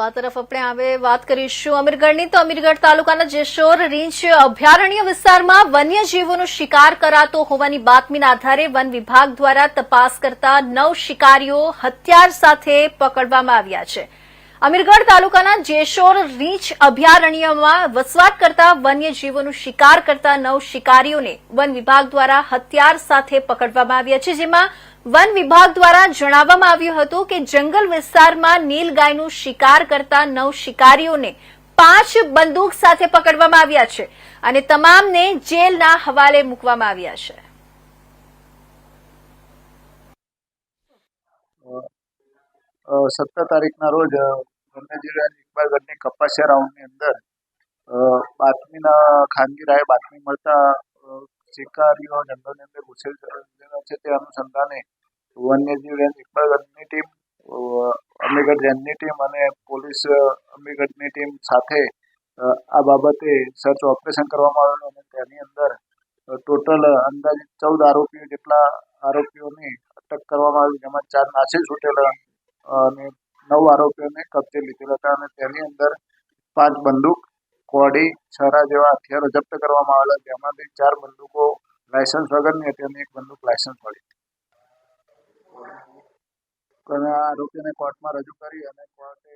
આ તરફ આપણે હવે વાત કરીશું અમીરગઢની તો અમીરગઢ તાલુકાના જેશોર રીંછ અભયારણ્ય વિસ્તારમાં વન્યજીવોનો શિકાર કરાતો હોવાની બાતમીના આધારે વન વિભાગ દ્વારા તપાસ કરતા 9 શિકારીઓ હથિયાર સાથે પકડવામાં આવ્યા છે। અમીરગઢ તાલુકાના જેશોર રીંછ અભયારણ્યમાં વસવાટ કરતા વન્યજીવોનો શિકાર કરતા 9 શિકારીઓને વન વિભાગ દ્વારા હથિયાર સાથે પકડવામાં આવ્યા છે, જેમાં વન વિભાગ દ્વારા જણાવવામાં આવ્યું હતું કે જંગલ વિસ્તારમાં નીલગાયનું શિકાર કરતા 9 શિકારીઓને 5 બંદૂક સાથે પકડવામાં આવ્યા છે અને તમામને જેલના હવાલે મૂકવામાં આવ્યા છે। 17 તારીખના રોજ વન્યજીવ ઇકબાલગઢની કપાસિયા રાઉન્ડની અંદર ખાનગી રાહે બાતમી મળતા શિકારીઓ જંગલની અંદર ઘૂસેલા છે તે અનુસંધાને વન્યજીવ રેન્જ ઇકબાલગઢની ટીમ, અમીરગઢ રેન્જની ટીમ અને પોલીસ અમીરગઢની ટીમ સાથે આ બાબતે સર્ચ ઓપરેશન કરવામાં આવેલું અને તેની અંદર ટોટલ અંદાજિત 14 જેટલા આરોપીઓની અટક કરવામાં આવી, જેમાં 4 નાસી છૂટેલા અને 9 આરોપીઓને કબજે લીધેલા હતા અને તેની અંદર 5 બંદૂક, કોડી, છરા જેવા હથિયારો જપ્ત કરવામાં આવેલા, જેમાંથી 4 બંદૂકો લાયસન્સ વગરની હતી અને 1 બંદૂક લાયસન્સ વાળી હતી। અને આ આરોપીઓને કોર્ટમાં રજૂ કરી અને કોર્ટે